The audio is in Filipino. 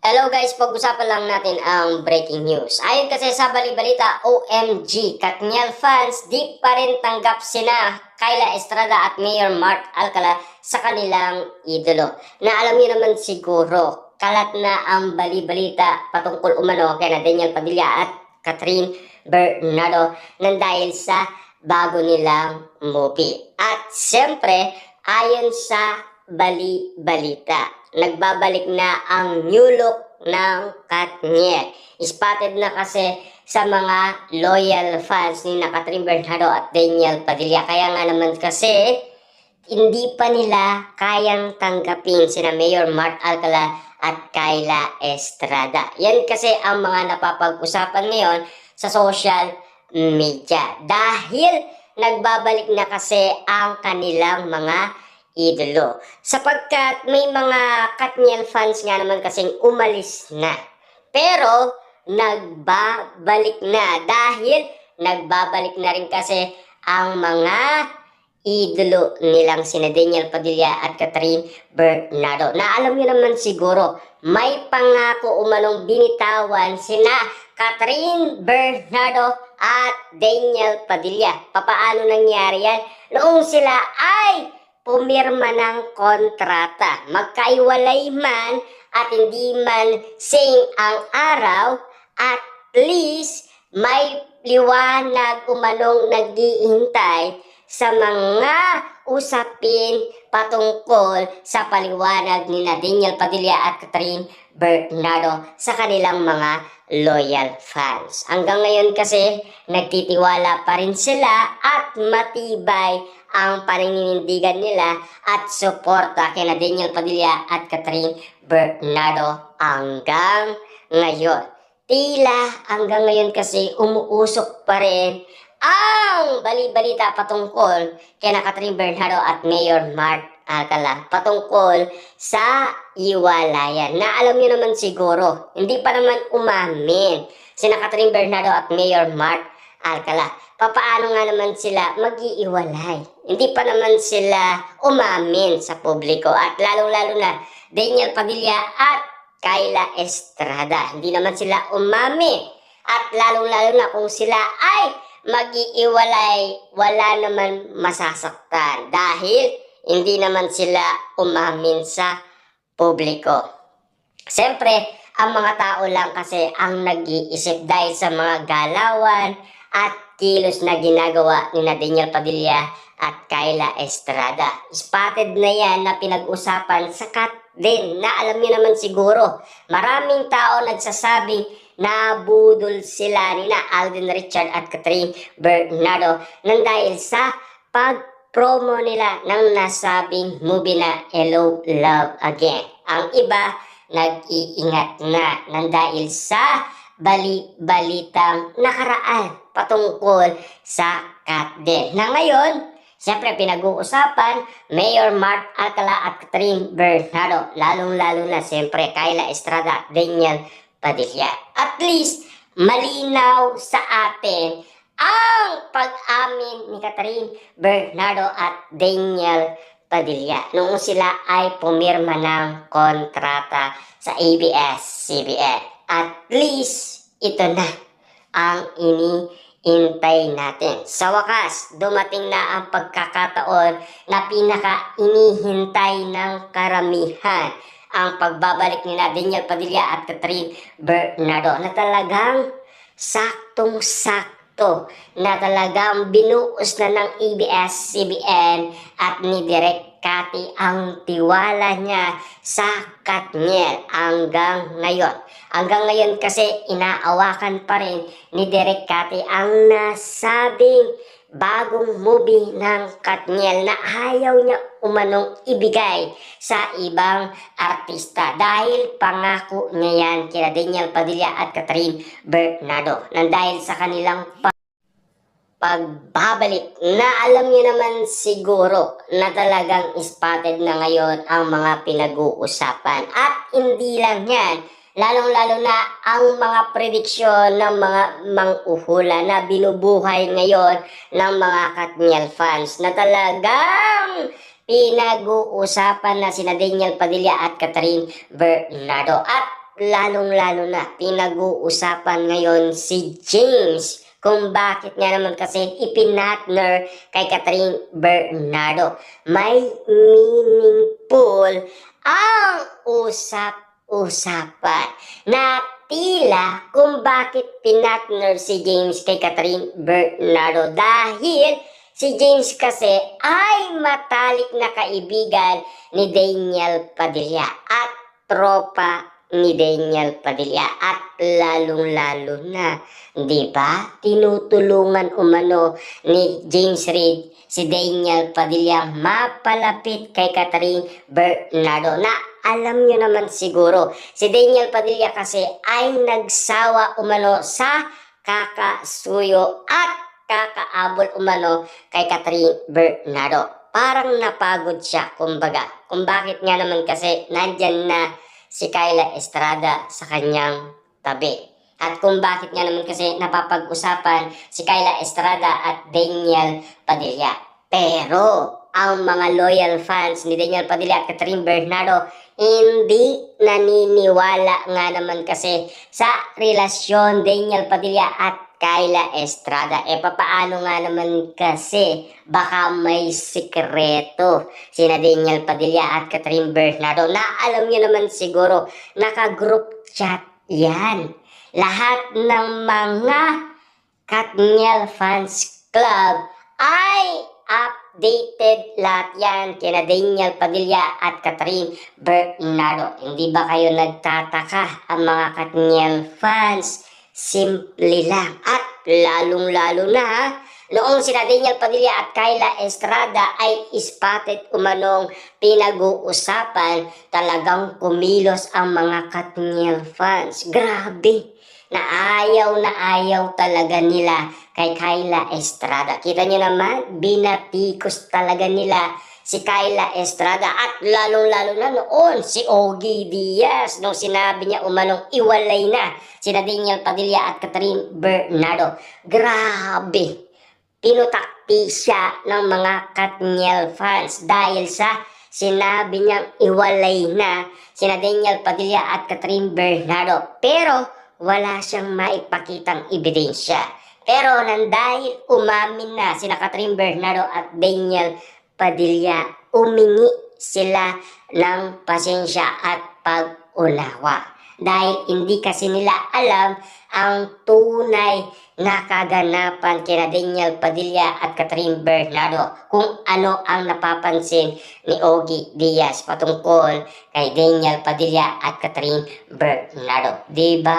Hello guys, pag-usapan lang natin ang breaking news. Ayon kasi sa balibalita, OMG, Katniel fans, di pa rin tanggap sina Kyla Estrada at Mayor Mark Alcala sa kanilang idolo. Na alam niyo naman siguro, kalat na ang balibalita patungkol umano kay Daniel Padilla at Catherine Bernardo nang dahil sa bago nilang movie. At siyempre, ayon sa bali-balita, nagbabalik na ang new look ng Katniel. Spotted na kasi sa mga loyal fans ni Catherine Bernardo at Daniel Padilla. Kaya nga naman kasi hindi pa nila kayang tanggapin sina Mayor Mark Alcala at Kyla Estrada. Yan kasi ang mga napapag-usapan ngayon sa social media. Dahil nagbabalik na kasi ang kanilang mga idolo. Sapagkat may mga Katniel fans nga naman kasing umalis na. Pero nagbabalik na dahil nagbabalik na rin kasi ang mga idolo nilang sina Daniel Padilla at Catherine Bernardo. Na alam niyo naman siguro, may pangako umanong binitawan sina Catherine Bernardo at Daniel Padilla. Papaano nangyari yan? Noong sila ay pumirma ng kontrata. Magkaiwalay man at hindi man same ang araw, at least may liwanag umanong nag-iintay sa mga usapin patungkol sa paliwanag ni Daniel Padilla at Catherine Bernardo sa kanilang mga loyal fans. Hanggang ngayon kasi nagtitiwala pa rin sila at matibay ang paninindigan nila at suporta kay Daniel Padilla at Catherine Bernardo hanggang ngayon. Tila hanggang ngayon kasi umuusok pa rin ang bali-balita patungkol kay Catherine Bernardo at Mayor Mark Alcala patungkol sa iwalayan. Na alam niyo naman siguro, hindi pa naman umamin sina Catherine Bernardo at Mayor Mark Alcala. Papaano nga naman sila mag-iiwalay? Hindi pa naman sila umamin sa publiko at lalong-lalo na Daniel Padilla at Kyla Estrada. Hindi naman sila umamin at lalong-lalo na kung sila ay mag-iiwalay, wala naman masasaktan dahil hindi naman sila umamin sa publiko. Siyempre, ang mga tao lang kasi ang nag-iisip dahil sa mga galawan at kilos na ginagawa ni Daniel Padilla at Kyla Estrada. Spotted na yan na pinag-usapan sakat din na alam niyo naman siguro. Maraming tao nagsasabing nabudol sila ni Alden Richard at Catherine Bernardo nang dahil sa pag-promo nila ng nasabing movie na Hello, Love Again. Ang iba nag-iingat na nang dahil sa bali-balitang nakaraan patungkol sa Katniel. Na ngayon, siyempre pinag-uusapan Mayor Mark Alcala at Catherine Bernardo, lalong-lalo na siyempre Kyla Estrada at Daniel Padilla. At least malinaw sa atin ang pag-amin ni Catherine Bernardo at Daniel Padilla noong sila ay pumirma ng kontrata sa ABS-CBN. At least ito na ang iniintay natin. Sa wakas, dumating na ang pagkakataon na pinaka-inihintay ng karamihan, ang pagbabalik ni Daniel Padilla at Catherine Bernardo na talagang saktong-sakto, na talagang binuos na ng ABS-CBN at ni Direk Cathy ang tiwala niya sa Katniel hanggang ngayon. Hanggang ngayon kasi inaawakan pa rin ni Direk Cathy ang nasabing bagong movie ng Katniel na ayaw niya umanong ibigay sa ibang artista dahil pangako niya yan kina Daniel Padilla at Catherine Bernardo nang dahil sa kanilang pagbabalik na alam niyo naman siguro na talagang spotted na ngayon ang mga pinag-uusapan. At hindi lang yan, lalong-lalo na ang mga prediksyon ng mga mang-uhula na binubuhay ngayon ng mga Katniel fans na talagang pinag-uusapan na sina Daniel Padilla at Catherine Bernardo. At lalong-lalo na pinag-uusapan ngayon si James kung bakit nga naman kasi ipinatner kay Catherine Bernardo. May meaningful ang usap-usapan na tila kung bakit pinatner si James kay Catherine Bernardo dahil si James kasi ay matalik na kaibigan ni Daniel Padilla at tropa ni Daniel Padilla at lalong-lalo na, di ba? Tinutulungan umano ni James Reid si Daniel Padilla mapalapit kay Catherine Bernardo na alam nyo naman siguro, si Daniel Padilla kasi ay nagsawa umano sa kakasuyo at kakaabol umano kay Catherine Bernardo. Parang napagod siya, kumbaga. Kung bakit nga naman kasi nandyan na si Kyla Estrada sa kanyang tabi. At kung bakit nga naman kasi napapag-usapan si Kyla Estrada at Daniel Padilla. Pero ang mga loyal fans ni Daniel Padilla at Catherine Bernardo hindi naniniwala nga naman kasi sa relasyon Daniel Padilla at Kyla Estrada. Papaano nga naman kasi baka may sikreto sina Daniel Padilla at Catherine Bernardo na alam niyo naman siguro naka-group chat yan. Lahat ng mga Katniel Fans Club ay updated lahat yan kina Daniel Padilla at Catherine Bernardo. Hindi ba kayo nagtataka ang mga Katniel fans? Simple lang at lalong-lalo na noong sina Daniel Padilla at Kyla Estrada ay spotted umanong pinag-uusapan, talagang kumilos ang mga Katniel fans. Grabe, na ayaw talaga nila kay Kyla Estrada. Kita nyo naman, binatikos talaga nila si Kyla Estrada at lalong-lalo na noon si Ogie Diaz nung sinabi niya umanong iwalay na sina Daniel Padilla at Catherine Bernardo. Grabe, pinutakti siya ng mga Katniel fans dahil sa sinabi niyang iwalay na sina Daniel Padilla at Catherine Bernardo. Pero wala siyang maipakitang ebidensya. Pero dahil umamin na sina Catherine Bernardo at Daniel Padilla, umingi sila ng pasensya at pag-unawa. Dahil hindi kasi nila alam ang tunay na kaganapan kina Daniel Padilla at Catherine Bernardo. Kung ano ang napapansin ni Ogie Diaz patungkol kay Daniel Padilla at Catherine Bernardo. Diba?